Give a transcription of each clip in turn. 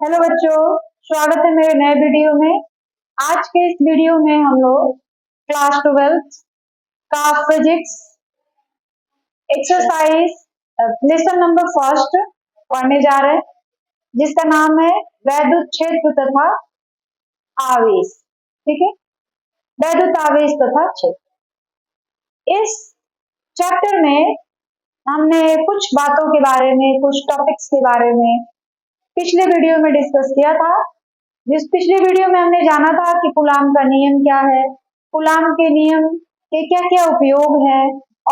Hello बच्चों, स्वागत है मेरे नए वीडियो में। आज के इस वीडियो में हम लोग क्लास 12 का physics exercise lesson number first पढ़ने जा रहे हैं, जिसका नाम है वैद्युत क्षेत्र तथा आवेश। ठीक है, वैद्युत आवेश तथा क्षेत्र। इस चैप्टर में हमने कुछ बातों के बारे में, कुछ टॉपिक्स के बारे में पिछले वीडियो में डिस्कस किया था। जिस पिछले वीडियो में हमने जाना था कि कूलाम का नियम क्या है, कूलाम के नियम के क्या क्या उपयोग है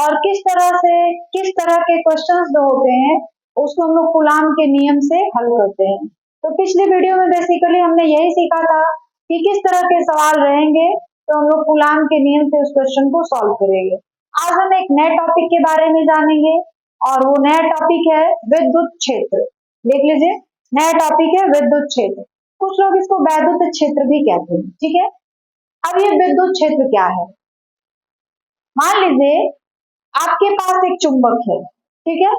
और किस तरह के क्वेश्चंस जो होते हैं उसको हम लोग कूलाम के नियम से हल करते हैं। तो पिछले वीडियो में बेसिकली हमने यही सीखा था कि किस तरह के सवाल रहेंगे, तो हम लोग कूलाम के नियम से उस क्वेश्चन को सॉल्व करेंगे। आज हम एक नए टॉपिक के बारे में जानेंगे और वो नया टॉपिक है विद्युत क्षेत्र। देख लीजिए, नया टॉपिक है विद्युत क्षेत्र। कुछ लोग इसको वैद्युत क्षेत्र भी कहते हैं। ठीक है, अब ये विद्युत क्षेत्र क्या है? मान लीजिए आपके पास एक चुंबक है, ठीक है,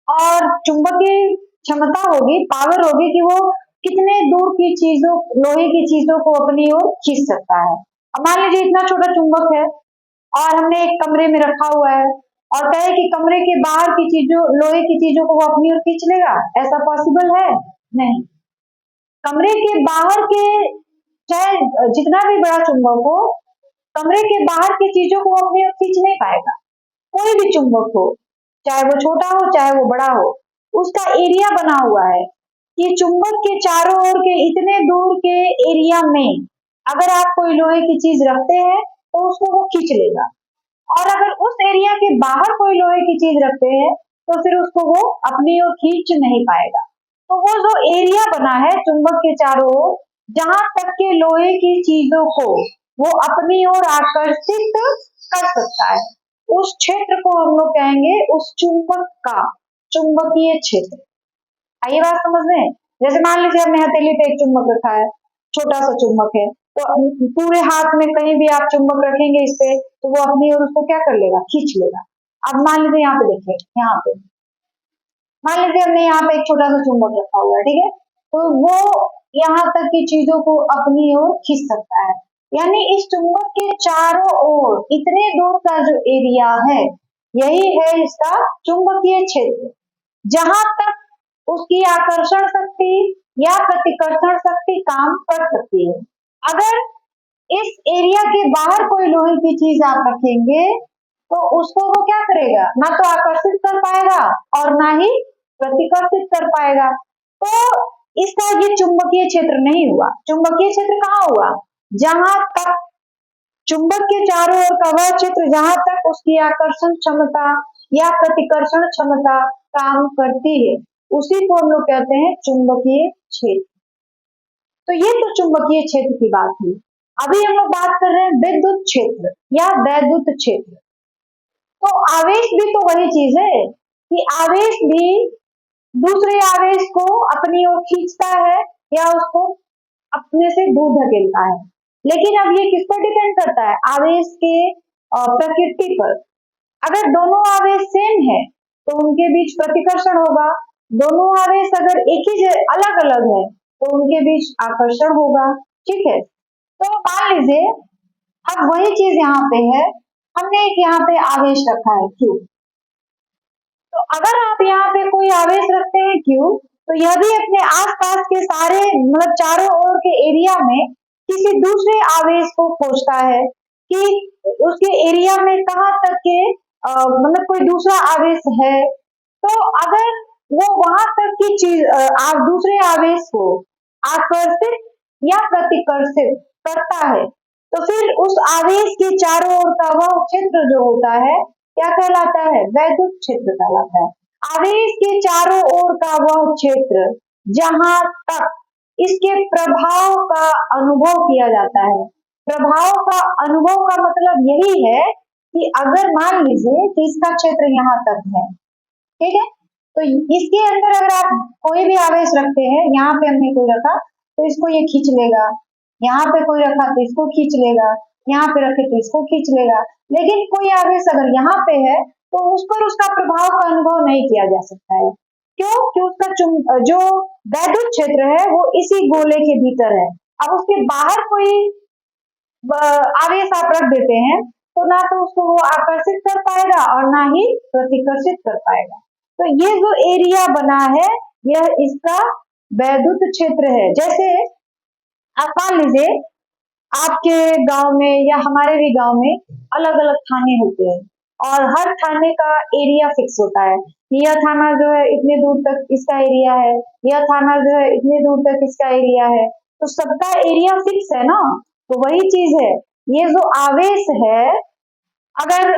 और चुंबक की क्षमता होगी, पावर होगी कि वो कितने दूर की चीजों, लोहे की चीजों को अपनी ओर खींच सकता है। अब मान लीजिए इतना छोटा चुंबक है और हमने एक कमरे में रखा हुआ है और कहे कि कमरे के बाहर की चीजों, लोहे की चीजों को वो अपनी ओर खींच लेगा, ऐसा पॉसिबल है? नहीं। कमरे के बाहर के, चाहे जितना भी बड़ा चुंबक हो, कमरे के बाहर की चीजों को अपनी ओर खींच नहीं पाएगा। कोई भी चुंबक हो, चाहे वो छोटा हो चाहे वो बड़ा हो, उसका एरिया बना हुआ है कि चुंबक के चारों ओर के इतने दूर के एरिया में अगर आप कोई लोहे की चीज रखते हैं तो उसको वो खींच लेगा, और अगर उस एरिया के बाहर कोई लोहे की चीज रखते हैं तो फिर उसको वो अपनी ओर खींच नहीं पाएगा। तो वो जो एरिया बना है चुंबक के चारों ओर, जहां तक के लोहे की चीजों को वो अपनी ओर आकर्षित कर सकता है, उस क्षेत्र को हम लोग कहेंगे उस चुंबक का चुंबकीय क्षेत्र। आइए बात समझ में। जैसे मान लीजिए हमने हथेली पे एक चुंबक रखा है, छोटा सा चुंबक है, तो पूरे हाथ में कहीं भी आप चुंबक रखेंगे इस पे तो वो अपनी ओर उसको क्या कर लेगा, खींच लेगा। अब मान लीजिए यहाँ पे देखिए, यहाँ पे मान लीजिए हमने यहाँ पे एक छोटा सा चुंबक रखा हुआ है, ठीक है, तो वो यहाँ तक की चीजों को अपनी ओर खींच सकता है। यानी इस चुंबक के चारों ओर इतने दूर का जो एरिया है, यही है इसका चुंबकीय क्षेत्र, जहां तक उसकी आकर्षण शक्ति या प्रतिकर्षण शक्ति काम कर सकती है। अगर इस एरिया के बाहर कोई लोहे की चीज आप रखेंगे तो उसको वो क्या करेगा, ना तो आकर्षित कर पाएगा और ना ही प्रतिकर्षित कर पाएगा। तो इसका ये चुंबकीय क्षेत्र नहीं हुआ। चुंबकीय क्षेत्र कहाँ हुआ? जहां तक चुंबक के चारों ओर का वह क्षेत्र जहां तक उसकी आकर्षण क्षमता या प्रतिकर्षण क्षमता काम करती है, उसी को हम लोग कहते हैं चुंबकीय क्षेत्र। तो ये तो चुंबकीय क्षेत्र की बात हुई। अभी हम लोग बात कर रहे हैं विद्युत क्षेत्र या वैद्युत क्षेत्र। तो आवेश भी तो वही चीज है कि आवेश भी दूसरे आवेश को अपनी ओर खींचता है या उसको अपने से दूर धकेलता है। लेकिन अब ये किस पर डिपेंड करता है? आवेश के प्रकृति पर। अगर दोनों आवेश सेम है तो उनके बीच प्रतिकर्षण होगा, दोनों आवेश अगर एक ही अलग अलग है तो उनके बीच आकर्षण होगा। ठीक है, तो मान लीजिए अब वही चीज यहाँ पे है, हमने एक यहाँ पे आवेश रखा है Q। तो अगर आप यहाँ पे कोई आवेश रखते हैं Q, तो यह भी अपने आसपास के सारे, मतलब चारों ओर के एरिया में किसी दूसरे आवेश को खोजता है कि उसके एरिया में कहाँ तक के मतलब कोई दूसरा आवेश है। तो अगर वो वहां तक की चीज आप दूसरे आवेश को आकर्षित या प्रतिकर्षित करता है, तो फिर उस आवेश के चारों ओर का वह क्षेत्र जो होता है क्या कहलाता है? वैद्युत क्षेत्र कहलाता है। आवेश के चारों ओर का वह क्षेत्र जहां तक इसके प्रभाव का अनुभव किया जाता है। प्रभाव का अनुभव का मतलब यही है कि अगर मान लीजिए कि इसका क्षेत्र यहाँ तक है, ठीक है, तो इसके अंदर अगर आप कोई भी आवेश रखते हैं, यहाँ पे हमने कोई रखा तो इसको ये खींच लेगा, यहाँ पे कोई रखा तो इसको खींच लेगा, यहाँ पे रखे तो इसको खींच लेगा। लेकिन कोई आवेश अगर यहाँ पे है तो उस पर उसका प्रभाव का अनुभव नहीं किया जा सकता है। क्यों कि उसका जो वैद्युत क्षेत्र है वो इसी गोले के भीतर है। अब उसके बाहर कोई आवेश आप रख देते हैं तो ना तो उसको वो आकर्षित कर पाएगा और ना ही प्रतिकर्षित कर पाएगा। तो ये जो एरिया बना है यह इसका वैद्युत क्षेत्र है। जैसे आप मान लीजिए आपके गांव में या हमारे भी गांव में अलग अलग थाने होते हैं और हर थाने का एरिया फिक्स होता है। यह थाना जो है इतने दूर तक इसका एरिया है, यह थाना जो है इतने दूर तक इसका एरिया है, तो सबका एरिया फिक्स है ना। तो वही चीज है, ये जो आवेश है, अगर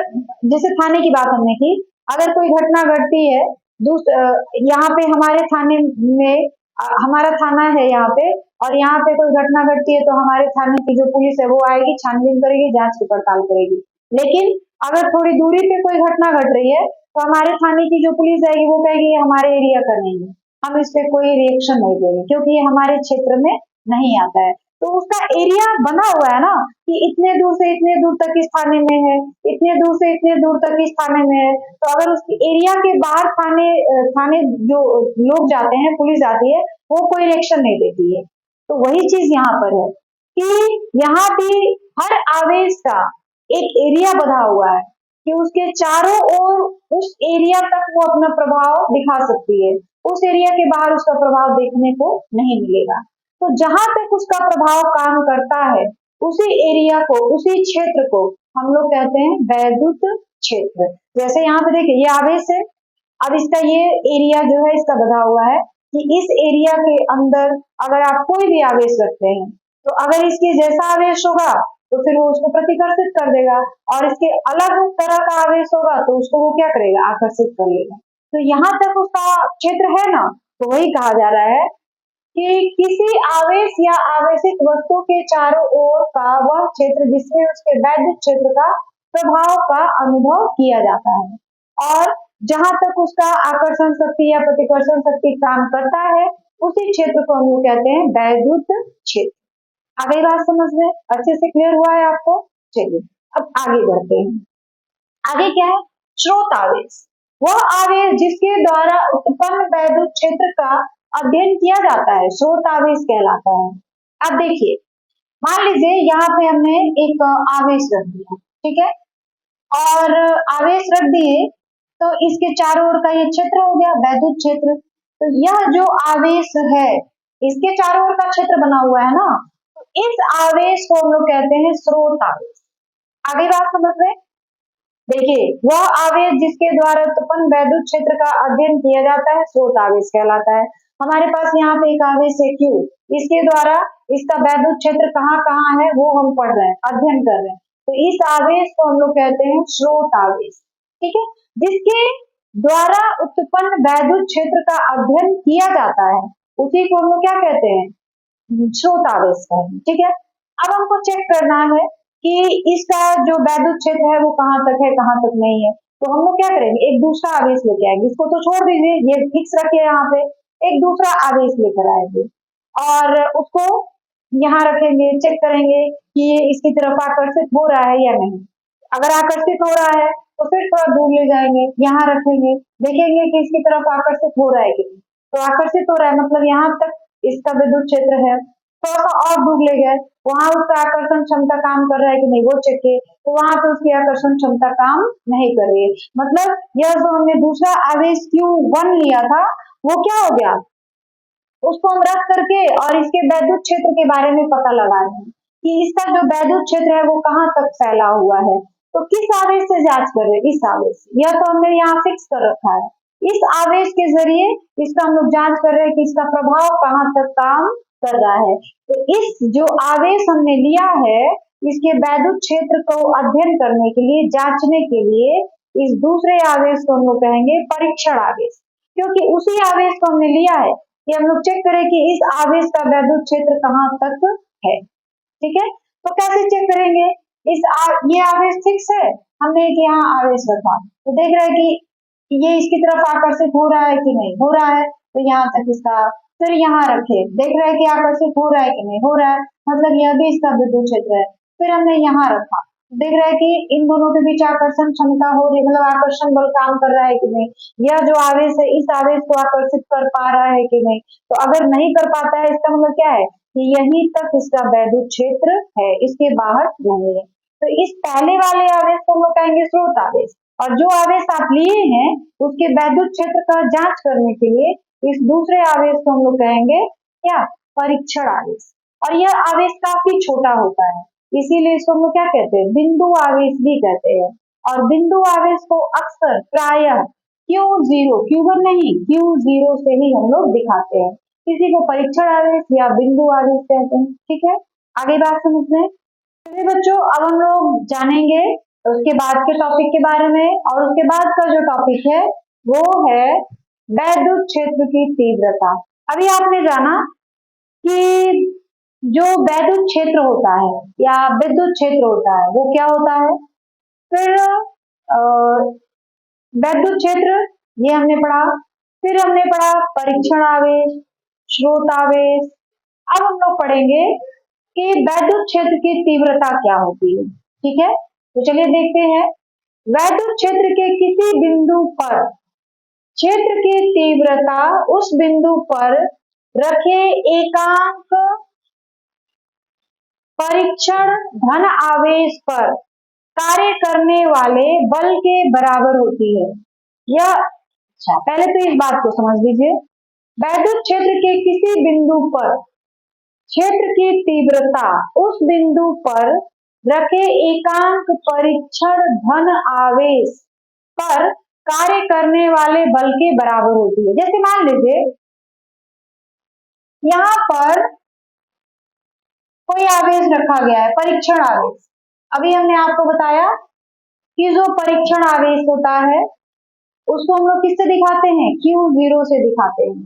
जैसे थाने की बात हमने की, अगर कोई घटना घटती है यहाँ पे हमारे थाने में हमारा थाना है यहाँ पे, और यहाँ पे कोई घटना घटती है तो हमारे थाने की जो पुलिस है वो आएगी, छानबीन करेगी, जांच की पड़ताल करेगी। लेकिन अगर थोड़ी दूरी पे कोई घटना घट रही है तो हमारे थाने की जो पुलिस आएगी वो कहेगी ये हमारे एरिया का नहीं है, हम इस पे कोई रिएक्शन नहीं देंगे क्योंकि ये हमारे क्षेत्र में नहीं आता है। तो उसका एरिया बना हुआ है ना कि इतने दूर से इतने दूर तक इस थाने में है, इतने दूर से इतने दूर तक इस थाने में है। तो अगर उसके एरिया के बाहर थाने थाने जो लोग जाते हैं, पुलिस जाती है, वो कोई रिएक्शन नहीं देती है। तो वही चीज यहाँ पर है कि यहाँ भी हर आवेश का एक एरिया बना हुआ है कि उसके चारों ओर उस एरिया तक वो अपना प्रभाव दिखा सकती है, उस एरिया के बाहर उसका प्रभाव देखने को नहीं मिलेगा। तो जहां तक उसका प्रभाव काम करता है उसी एरिया को, उसी क्षेत्र को हम लोग कहते हैं वैद्युत क्षेत्र। जैसे यहाँ पे देखिए ये आवेश है, अब इसका ये एरिया जो है इसका बधा हुआ है कि इस एरिया के अंदर अगर आप कोई भी आवेश रखते हैं तो अगर इसके जैसा आवेश होगा तो फिर वो उसको प्रतिकर्षित कर देगा, और इसके अलग तरह का आवेश होगा तो उसको वो क्या करेगा, आकर्षित कर लेगा। तो यहाँ तक उसका क्षेत्र है ना, तो वही कहा जा रहा है कि किसी आवेश या आवेशित वस्तु के चारों ओर का वह क्षेत्र जिसमें उसके वैद्युत क्षेत्र का प्रभाव का अनुभव किया जाता है, और जहां तक उसका आकर्षण शक्ति या प्रतिकर्षण शक्ति काम करता है उसी क्षेत्र को हम लोग कहते हैं वैद्युत क्षेत्र। आगे बात समझ में अच्छे से क्लियर हुआ है आपको? चलिए अब आगे बढ़ते हैं। आगे क्या है? स्रोत आवेश, वह आवेश जिसके द्वारा उत्पन्न वैद्युत क्षेत्र का अध्ययन किया जाता है स्रोत आवेश कहलाता है। अब देखिए मान लीजिए यहाँ पे हमने एक आवेश रख दिया, ठीक है, और आवेश रख दिए तो इसके चारों ओर का ये क्षेत्र हो गया वैद्युत क्षेत्र। तो यह जो आवेश है इसके चारों ओर का क्षेत्र बना हुआ है ना, तो इस आवेश को हम लोग कहते हैं स्रोत आवेश। आगे बात समझ रहे? देखिए वह आवेश जिसके द्वारा उत्पन्न वैद्युत क्षेत्र का अध्ययन किया जाता है स्रोत आवेश कहलाता है। हमारे पास यहाँ पे एक आवेश है Q, इसके द्वारा इसका वैद्युत क्षेत्र कहाँ कहाँ है वो हम पढ़ रहे हैं, अध्ययन कर रहे हैं। तो इस आवेश को हम लोग कहते हैं स्रोत आवेश, ठीक है, जिसके द्वारा उत्पन्न वैद्युत क्षेत्र का अध्ययन किया जाता है उसी को हम लोग क्या कहते हैं, स्रोत आवेश कहते हैं, ठीक है। अब हमको चेक करना है कि इसका जो वैद्युत क्षेत्र है वो कहाँ तक है कहाँ तक नहीं है। तो हम लोग क्या करेंगे, एक दूसरा आवेश लेके आएंगे, इसको तो छोड़ दीजिए ये फिक्स रखिए, यहाँ पे एक दूसरा आवेश लेकर आएंगे और उसको यहाँ रखेंगे, चेक करेंगे कि ये इसकी तरफ आकर्षित हो रहा है या नहीं। अगर आकर्षित हो रहा है तो फिर थोड़ा दूर ले जाएंगे, यहाँ रखेंगे, देखेंगे कि इसकी तरफ आकर्षित हो रहा है कि नहीं। तो आकर्षित हो रहा है मतलब यहाँ तक इसका विद्युत क्षेत्र है, थोड़ा सा और दूर ले गए, वहां उसका आकर्षण क्षमता काम कर रहा है कि नहीं वो चेक किए, तो वहां पे उसकी आकर्षण क्षमता काम नहीं कर रही है। मतलब यह जो हमने दूसरा आवेश Q1 लिया था वो क्या हो गया, उसको हम रख करके और इसके वैद्युत क्षेत्र के बारे में पता लगा रहे हैं कि इसका जो वैद्युत क्षेत्र है वो कहाँ तक फैला हुआ है। तो किस आवेश से जांच कर रहे हैं, इस आवेश से, यह तो हमने यहाँ फिक्स कर रखा है। इस आवेश के जरिए इसका हम लोग जांच कर रहे हैं कि इसका प्रभाव कहाँ तक काम कर रहा है। तो इस जो आवेश हमने लिया है इसके वैद्युत क्षेत्र को अध्ययन करने के लिए, जांचने के लिए इस दूसरे आवेश को हम लोग कहेंगे परीक्षण आवेश, क्योंकि उसी आवेश को हमने लिया है कि हम लोग चेक करें कि इस आवेश का वैद्युत क्षेत्र कहाँ तक है, ठीक है। तो कैसे चेक करेंगे, ये आवेश फिक्स है, हमने एक यहाँ आवेश रखा तो देख रहे हैं कि ये इसकी तरफ आकर्षित हो रहा है कि नहीं हो रहा है, तो यहाँ तक इसका, फिर यहाँ रखे, देख रहे हैं कि आकर्षित हो रहा है कि नहीं हो रहा है, मतलब यह भी इसका विद्युत क्षेत्र है। फिर हमने यहाँ रखा देख रहा है कि इन दोनों के बीच आकर्षण क्षमता हो रही, मतलब आकर्षण बल काम कर रहा है कि नहीं, यह जो आवेश है इस आवेश को आकर्षित कर पा रहा है कि नहीं। तो अगर नहीं कर पाता है इसका मतलब क्या है कि यहीं तक इसका वैद्युत क्षेत्र है, इसके बाहर नहीं है। तो इस पहले वाले आवेश को हम लोग कहेंगे स्रोत आवेश, और जो आवेश आप लिए हैं उसके वैद्युत क्षेत्र का जांच करने के लिए इस दूसरे आवेश को हम लोग कहेंगे क्या, परीक्षण आवेश। और यह आवेश काफी छोटा होता है, इसीलिए इसको हम लोग क्या कहते हैं, बिंदु आवेश भी कहते हैं। और बिंदु आवेश को अक्सर प्रायः Q0, Q1 नहीं, Q0 से ही हम लोग दिखाते हैं। किसी को परीक्षण आवेश या बिंदु आवेश कहते हैं। ठीक है, आगे बात समझते हैं। चलिए बच्चों, अब हम लोग जानेंगे उसके बाद के टॉपिक के बारे में, और उसके बाद का जो टॉपिक है वो है वैद्युत क्षेत्र की तीव्रता। अभी आपने जाना कि जो वैद्युत क्षेत्र होता है या विद्युत क्षेत्र होता है वो क्या होता है। फिर वैद्युत क्षेत्र ये हमने पढ़ा, फिर हमने पढ़ा परीक्षण आवेश, स्रोत आवेश। अब हम लोग पढ़ेंगे कि वैद्युत क्षेत्र की तीव्रता क्या होती है। ठीक है, तो चलिए देखते हैं। वैद्युत क्षेत्र के किसी बिंदु पर क्षेत्र की तीव्रता उस बिंदु पर रखे एकांक परीक्षण धन आवेश पर कार्य करने वाले बल के बराबर होती है। यह अच्छा, पहले तो इस बात को समझ लीजिए, वैद्युत क्षेत्र के किसी बिंदु पर क्षेत्र की तीव्रता उस बिंदु पर रखे एकांक परीक्षण धन आवेश पर कार्य करने वाले बल के बराबर होती है। जैसे मान लीजिए यहाँ पर कोई आवेश रखा गया है, परीक्षण आवेश। अभी हमने आपको बताया कि जो परीक्षण आवेश होता है उसको हम लोग किससे दिखाते हैं, Q0 से दिखाते हैं।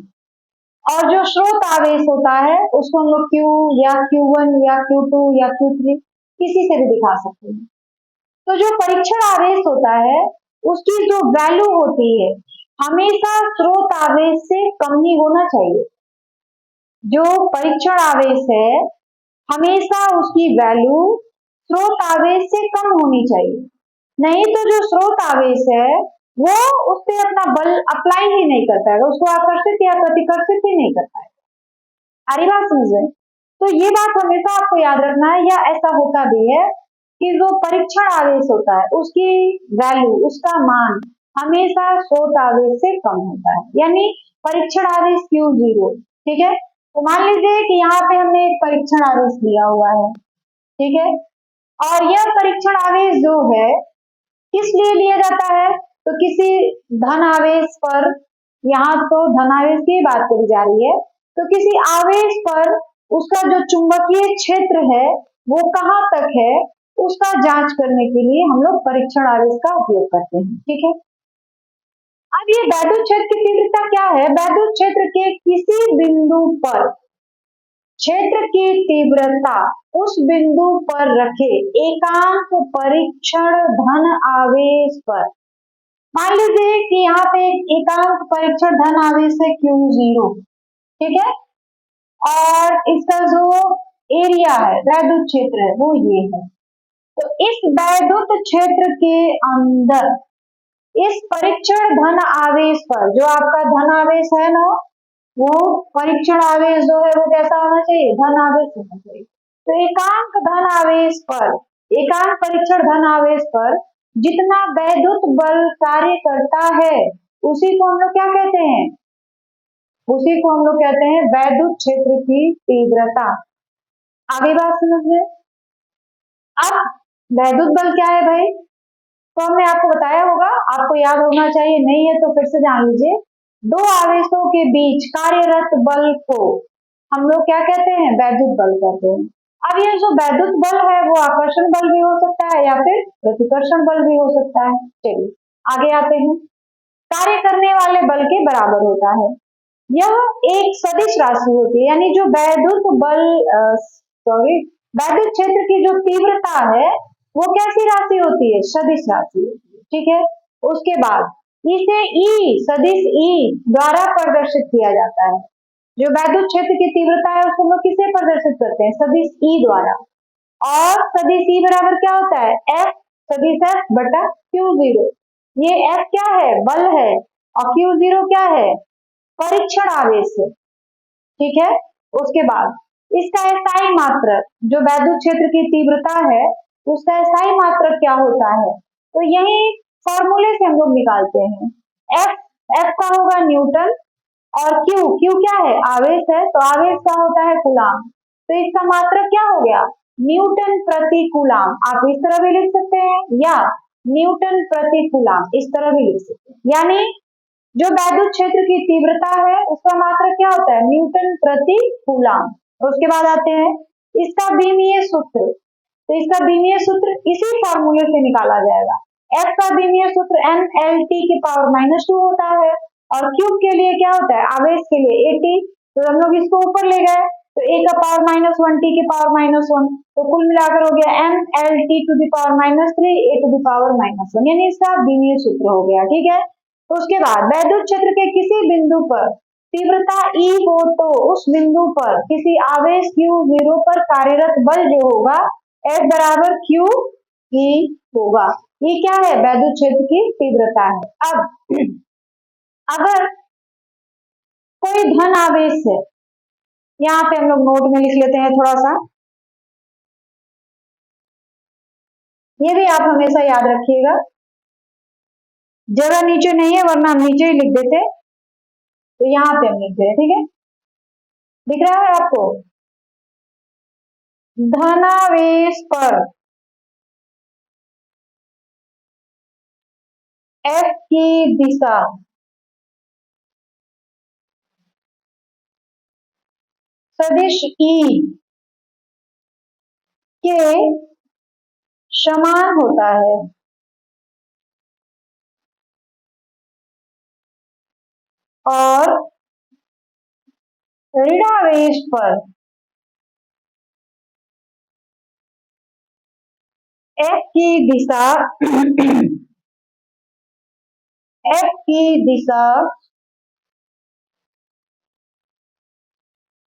और जो स्रोत आवेश होता है उसको हम लोग Q या Q1 या Q2 या Q3 किसी से भी दिखा सकते हैं। तो जो परीक्षण आवेश होता है उसकी जो वैल्यू होती है हमेशा स्रोत आवेश से कम ही होना चाहिए। जो परीक्षण आवेश है हमेशा उसकी वैल्यू स्रोत आवेश से कम होनी चाहिए, नहीं तो जो स्रोत आवेश है वो उस पर अपना बल अप्लाई ही नहीं करता है, उसको आकर्षित या प्रतिकर्षित ही नहीं करता है। सारी बात समझ। तो ये बात हमेशा आपको याद रखना है, या ऐसा होता भी है कि जो परीक्षण आवेश होता है उसकी वैल्यू, उसका मान हमेशा स्रोत आवेश से कम होता है, यानी परीक्षण आवेश Q0। ठीक है, तो मान लीजिए कि यहाँ पे हमने एक परीक्षण आवेश लिया हुआ है। ठीक है, और यह परीक्षण आवेश जो है किस लिए लिया जाता है, तो किसी धन आवेश पर, यहाँ तो धन आवेश की बात करी जा रही है, तो किसी आवेश पर उसका जो चुंबकीय क्षेत्र है वो कहाँ तक है उसका जांच करने के लिए हम लोग परीक्षण आवेश का उपयोग करते हैं। ठीक है, अब ये वैद्युत क्षेत्र की तीव्रता क्या है, वैद्युत क्षेत्र के किसी बिंदु पर क्षेत्र की तीव्रता उस बिंदु पर रखे एकांक परीक्षण धन आवेश पर। मान लीजिए कि यहाँ पे एकांक परीक्षण धन आवेश है Q0। ठीक है, और इसका जो एरिया है वैद्युत क्षेत्र है वो ये है। तो इस वैद्युत क्षेत्र के अंदर इस परीक्षण धन आवेश पर, जो आपका धन आवेश है ना, वो परीक्षण आवेश जो है वो कैसा होना चाहिए, धन आवेश होना चाहिए। तो एकांक धन आवेश पर, एकांक परीक्षण धन आवेश पर जितना वैद्युत बल कार्य करता है उसी को हम लोग क्या कहते हैं, उसी को हम लोग कहते हैं वैद्युत क्षेत्र की तीव्रता। आगे बात समझ में। अब वैद्युत बल क्या है भाई, तो हमने आपको बताया होगा, आपको याद होना चाहिए, नहीं है तो फिर से जान लीजिए। दो आवेशों के बीच कार्यरत बल को हम लोग क्या कहते हैं, वैद्युत बल कहते हैं। अब ये जो वैद्युत बल है वो आकर्षण बल भी हो सकता है या फिर प्रतिकर्षण बल भी हो सकता है। चलिए आगे आते हैं। कार्य करने वाले बल के बराबर होता है, यह एक सदिश राशि होती है, यानी जो वैद्युत बल वैद्युत क्षेत्र की जो तीव्रता है वो कैसी राशि होती है, सदिश राशि होती है। ठीक है, उसके बाद इसे ई सदिश ई द्वारा प्रदर्शित किया जाता है। जो वैद्युत क्षेत्र की तीव्रता है उसको हम लोग किसे प्रदर्शित करते हैं, सदिश ई द्वारा। और सदिश ई बराबर क्या होता है, एफ सदिश एफ बटा Q0। ये एफ क्या है, बल है, और Q0 क्या है, परीक्षण आवेश है। ठीक है, उसके बाद इसका एसआई मात्रक, जो वैद्युत क्षेत्र की तीव्रता है उसका एसआई मात्रक क्या होता है, तो यही फॉर्मूले से हम लोग निकालते हैं। एफ एफ का होगा न्यूटन, और क्यू क्यू क्या है, आवेश है, तो आवेश का होता है कूलाम। तो इसका मात्रक क्या हो गया, न्यूटन प्रति कूलाम। आप इस तरह भी लिख सकते हैं, या न्यूटन प्रति कूलाम इस तरह भी लिख सकते हैं। यानी जो वैद्युत क्षेत्र की तीव्रता है उसका मात्रक क्या होता है, न्यूटन प्रति कूलाम। उसके बाद आते हैं इसका बीमीय सूत्र, तो इसका बीमीय सूत्र इसी फॉर्मूले से निकाला जाएगा। एफ का बीमीय सूत्र NLT की पावर -2 होता है, और क्यूब के लिए क्या होता है, आवेश के लिए AT। तो हम लोग इसको ऊपर ले गए, तो A का पावर -1 T की पावर -1, तो कुल मिलाकर हो गया NLT to the power -3 A to the power -1, यानी इसका बीमीय सूत्र हो गया। ठीक है, तो उसके बाद वैद्युत क्षेत्र के किसी बिंदु पर तीव्रता E हो तो उस बिंदु पर किसी आवेश Q0 पर कार्यरत बल जो होगा F बराबर Q E होगा। ये क्या है, वैद्युत क्षेत्र की तीव्रता है। अब अगर कोई धन आवेश है, यहाँ पे हम लोग नोट में लिख लेते हैं थोड़ा सा, ये भी आप हमेशा याद रखिएगा, जगह नीचे नहीं है वरना हम नीचे ही लिख देते, तो यहाँ पे हम लिख दे रहे। ठीक है, दिख रहा है आपको, धनावेश पर F की दिशा सदिश E के समान होता है, और ऋणावेश पर F की दिशा F की दिशा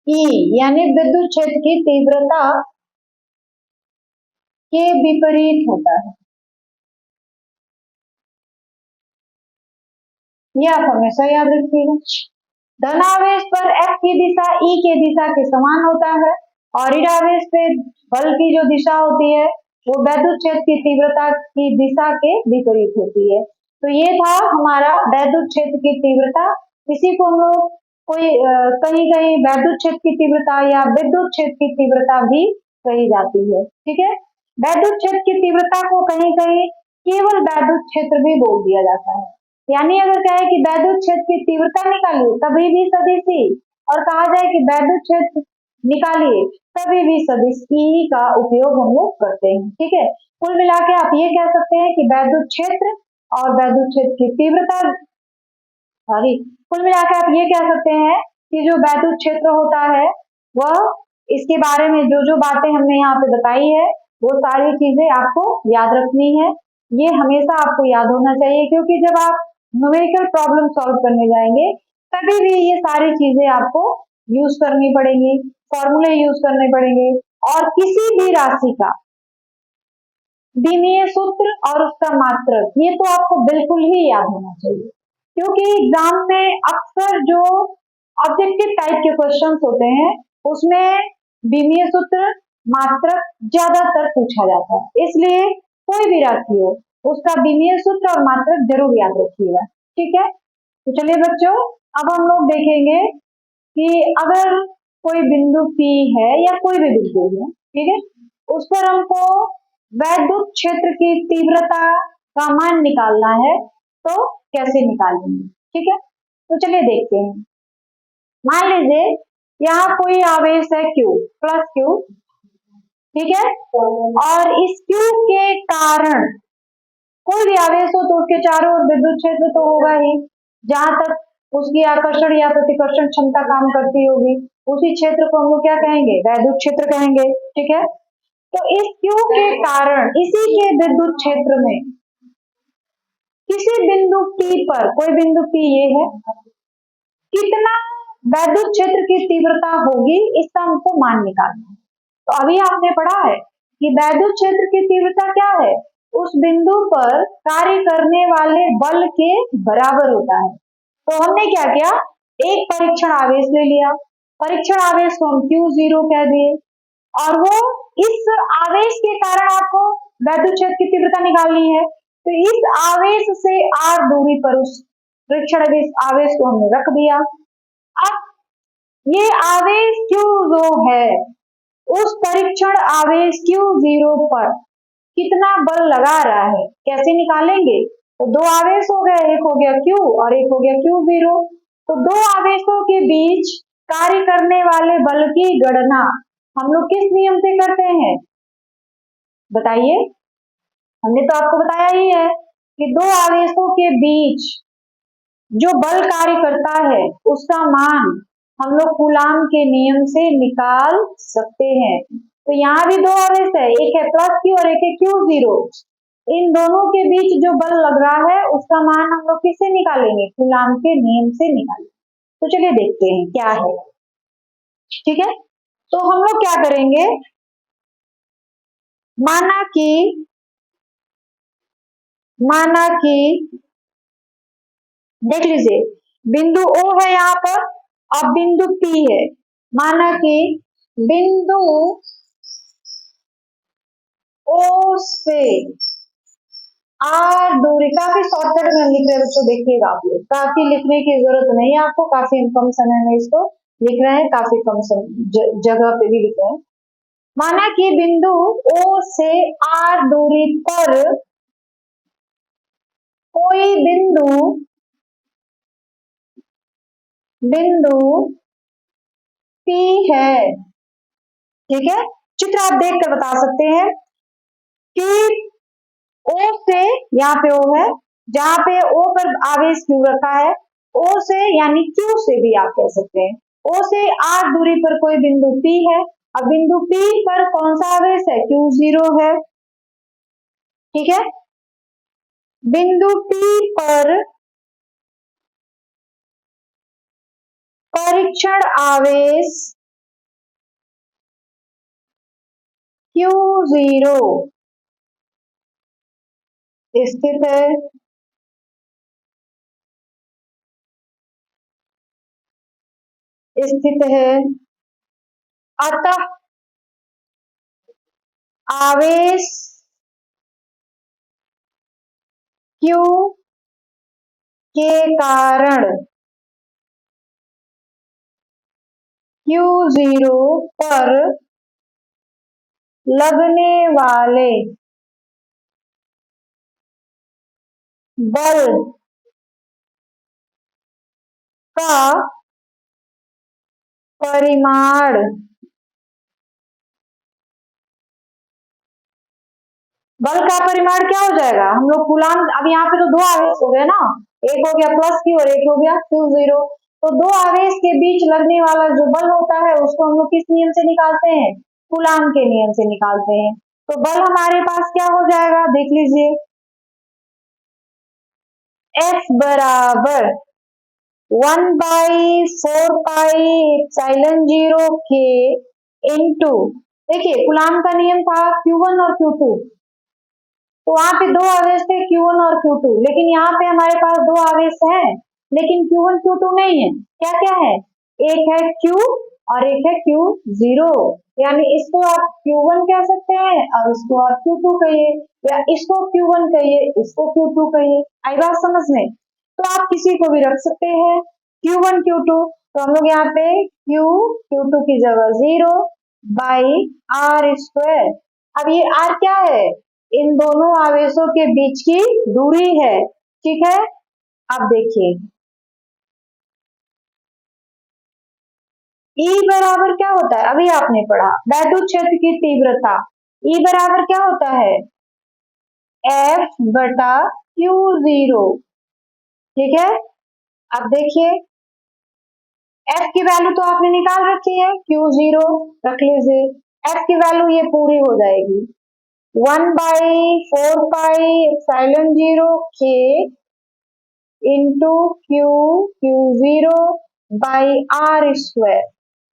E यानी विद्युत क्षेत्र की तीव्रता के विपरीत होता है। ये आप हमेशा याद रखिएगा, धनावेश पर F की दिशा E के दिशा के समान होता है, और ऋणावेश पे बल की जो दिशा होती है वो वैद्युत क्षेत्र की तीव्रता की दिशा के विपरीत होती है। तो ये था हमारा वैद्युत क्षेत्र की तीव्रता। इसी को हम लोग कोई कहीं कहीं वैद्युत क्षेत्र की तीव्रता या विद्युत क्षेत्र की तीव्रता भी कही जाती है। ठीक है, वैद्युत क्षेत्र की तीव्रता को कहीं कहीं केवल वैद्युत क्षेत्र भी बोल दिया जाता है। यानी अगर कहे कि वैद्युत क्षेत्र की तीव्रता निकालिए तभी भी सदिश E, और कहा जाए कि वैद्युत क्षेत्र निकालिए तभी भी सदिश E का उपयोग हम लोग करते हैं। ठीक है, कुल मिला के आप ये कह सकते हैं कि वैद्युत क्षेत्र और वैद्युत क्षेत्र की तीव्रता, सॉरी, कुल मिलाकर आप ये कह सकते हैं कि जो वैद्युत क्षेत्र होता है वह, इसके बारे में जो जो बातें हमने यहाँ पे बताई है वो सारी चीजें आपको याद रखनी है। ये हमेशा आपको याद होना चाहिए, क्योंकि जब आप न्यूमेरिकल प्रॉब्लम सॉल्व करने जाएंगे तभी भी ये सारी चीजें आपको यूज करनी पड़ेंगी, फॉर्मूले यूज करने पड़ेंगे, और किसी भी राशि का विमीय सूत्र और उसका मात्रक ये तो आपको बिल्कुल ही याद होना चाहिए, क्योंकि एग्जाम में अक्सर जो ऑब्जेक्टिव टाइप के क्वेश्चंस होते हैं उसमें विमीय सूत्र मात्रक ज्यादातर पूछा जाता है। इसलिए कोई भी राशि हो उसका विमीय सूत्र और मात्रक जरूर याद रखिएगा। ठीक है, तो चलिए बच्चों, अब हम लोग देखेंगे कि अगर कोई बिंदु P है या कोई भी बिंदु है, ठीक है, उस पर हमको वैद्युत क्षेत्र की तीव्रता का मान निकालना है, तो कैसे निकालेंगे। ठीक है, तो चलिए देखते हैं। मान लीजिए यहाँ कोई आवेश है Q प्लस Q, ठीक है, और इस Q के कारण कोई भी आवेश हो तो उसके चारों ओर विद्युत क्षेत्र तो होगा ही, जहां तक उसकी आकर्षण या प्रतिकर्षण क्षमता काम करती होगी उसी क्षेत्र को हम लोग क्या कहेंगे, वैद्युत क्षेत्र कहेंगे। ठीक है, तो इस Q के कारण इसी के विद्युत क्षेत्र में किसी बिंदु P पर, कोई बिंदु P ये है, कितना वैद्युत क्षेत्र की तीव्रता होगी इसका हमको मान निकालना है। तो अभी आपने पढ़ा है कि वैद्युत क्षेत्र की तीव्रता क्या है, उस बिंदु पर कार्य करने वाले बल के बराबर होता है। तो हमने क्या किया, एक परीक्षण आवेश ले लिया, परीक्षण आवेश को हम Q0 कह दिए, और वो इस आवेश के कारण आपको वैद्युत क्षेत्र की तीव्रता निकालनी है, तो इस आवेश से r दूरी पर उस परीक्षण आवेश को हमने रख दिया। अब ये आवेश Q जो है, उस परीक्षण आवेश Q0 पर कितना बल लगा रहा है, कैसे निकालेंगे, तो दो आवेश हो गए, एक हो गया Q और एक हो गया Q0। तो दो आवेशों के बीच कार्य करने वाले बल की गणना हम लोग किस नियम से करते हैं, बताइए। हमने तो आपको बताया ही है कि दो आवेशों के बीच जो बल कार्य करता है उसका मान हम लोग कूलाम के नियम से निकाल सकते हैं। तो यहाँ भी दो आवेश है, एक है प्लस Q और एक है Q0। इन दोनों के बीच जो बल लग रहा है उसका मान हम लोग किससे निकालेंगे, कूलाम के नियम से निकालेंगे। तो चलिए देखते हैं क्या है, ठीक है। तो हम लोग क्या करेंगे, माना कि देख लीजिए बिंदु O है यहाँ पर, अब बिंदु P है, माना कि बिंदु O से R दूरी, काफी शॉर्टकट में लिख रहे बच्चों, देखिएगा आप लोग, काफी लिखने की जरूरत नहीं है आपको, काफी कम समय में इसको लिख रहे हैं, काफी कम जगह पे भी लिख रहे हैं। माना कि बिंदु O से R दूरी पर कोई बिंदु P है, ठीक है। चित्र आप देख कर बता सकते हैं कि O से, यहाँ पे O है, जहां पे O पर आवेश Q रखा है, O से यानी Q से भी आप कह सकते हैं, O से R दूरी पर कोई बिंदु P है, अब बिंदु P पर कौन सा आवेश है, Q0 है, ठीक है। बिंदु P पर परीक्षण आवेश Q0 स्थित है, अतः आवेश Q के कारण Q0 पर लगने वाले बल का परिमाण क्या हो जाएगा, हम लोग कूलाम, अब यहाँ पे तो दो आवेश हो गए ना, एक हो गया प्लस Q और एक हो गया Q0। तो दो आवेश के बीच लगने वाला जो बल होता है उसको हम लोग किस नियम से निकालते हैं, कूलाम के नियम से निकालते हैं। तो बल हमारे पास क्या हो जाएगा, देख लीजिए, F बराबर 1/4πε0K इंटू, देखिए कूलाम का नियम था Q1 और Q2, तो वहां पे दो आवेश थे Q1 और Q2, लेकिन यहाँ पे हमारे पास दो आवेश हैं लेकिन Q1 Q2 नहीं है, क्या क्या है, एक है Q और एक है Q0, यानी इसको आप Q1 कह सकते हैं और इसको आप Q2 कहिए, या इसको Q1 कहिए, इसको Q2 कहिए, आई बात समझ में। तो आप किसी को भी रख सकते हैं Q1 Q2, तो हम लोग यहाँ पे Q2 की जगह 0/r²। अब ये R क्या है, इन दोनों आवेशों के बीच की दूरी है, ठीक है। अब देखिए E बराबर क्या होता है, अभी आपने पढ़ा वैद्युत क्षेत्र की तीव्रता, E बराबर क्या होता है, F/Q0, ठीक है। अब देखिए F की वैल्यू तो आपने निकाल रखी है, Q0 रख लीजिए, F की वैल्यू ये पूरी हो जाएगी 1/4πε0K इंटू Q0/r²,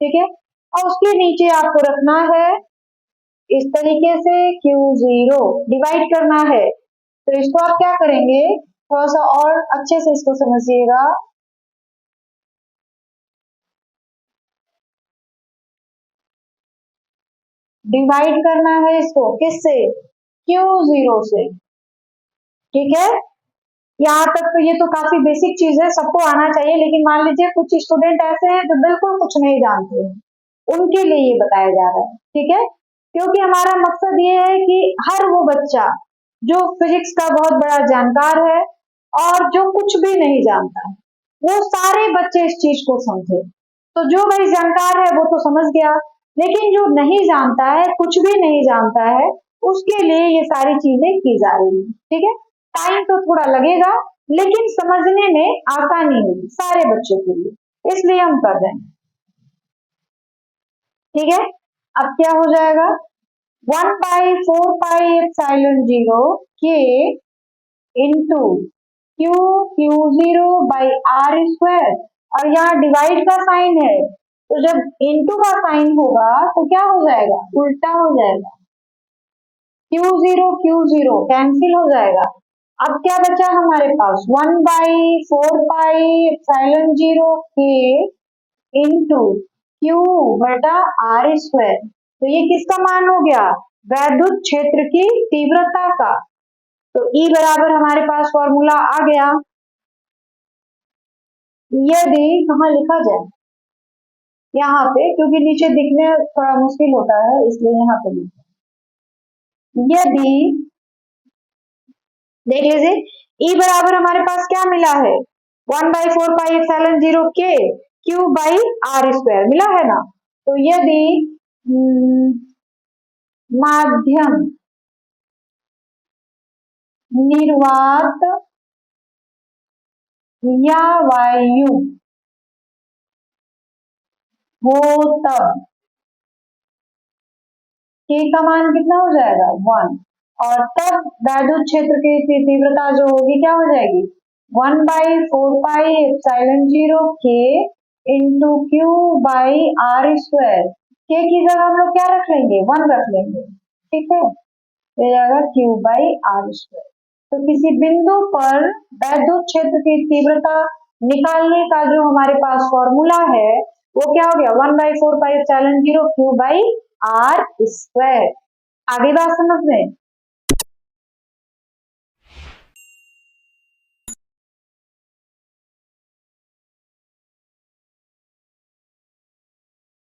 ठीक है। और उसके नीचे आपको रखना है इस तरीके से Q0 डिवाइड करना है, तो इसको आप क्या करेंगे, थोड़ा सा और अच्छे से इसको समझिएगा। डिवाइड करना है इसको किससे, Q0 से, ठीक है। यहाँ तक तो ये तो काफी बेसिक चीज है, सबको आना चाहिए, लेकिन मान लीजिए कुछ स्टूडेंट ऐसे हैं जो बिल्कुल कुछ नहीं जानते हैं, उनके लिए ये बताया जा रहा है, ठीक है। क्योंकि हमारा मकसद ये है कि हर वो बच्चा जो फिजिक्स का बहुत बड़ा जानकार है और जो कुछ भी नहीं जानता है, वो सारे बच्चे इस चीज को समझे। तो जो भाई जानकार है वो तो समझ गया, लेकिन जो नहीं जानता है, कुछ भी नहीं जानता है, उसके लिए ये सारी चीजें की जा रही है, ठीक है। टाइम तो थोड़ा लगेगा, लेकिन समझने में आसानी होगी सारे बच्चों के लिए, इसलिए हम कर रहे हैं, ठीक है। अब क्या हो जाएगा, 1/4πε0 के इंटू Q0/r², और यहाँ डिवाइड का साइन है, तो जब इंटू का साइन होगा तो क्या हो जाएगा, उल्टा हो जाएगा, Q0 कैंसिल हो जाएगा। अब क्या बचा हमारे पास, 1/4πε0 के इंटू Q/r², तो ये किसका मान हो गया, वैद्युत क्षेत्र की तीव्रता का। तो E बराबर हमारे पास फॉर्मूला आ गया, यदि कहाँ लिखा जाए, यहाँ पे, क्योंकि नीचे दिखने थोड़ा मुश्किल होता है इसलिए यहाँ पे लिखा, यदि देख लीजिए E बराबर हमारे पास क्या मिला है, 1/4πε0 के Q/r² मिला है ना। तो यदि माध्यम निर्वात या वायु हो तब K का मान कितना हो जाएगा, 1, और तब वैद्युत क्षेत्र की तीव्रता जो होगी क्या हो जाएगी, 1/4πε0 के इंटू Q/r²। K की जगह हम लोग क्या रख लेंगे, 1 रख लेंगे, ठीक है, तो जाएगा Q/r²। तो किसी बिंदु पर वैद्युत क्षेत्र की तीव्रता निकालने का जो हमारे पास फॉर्मूला है वो क्या हो गया, 1/4πε0 Q/r²। आगे बात समझ में,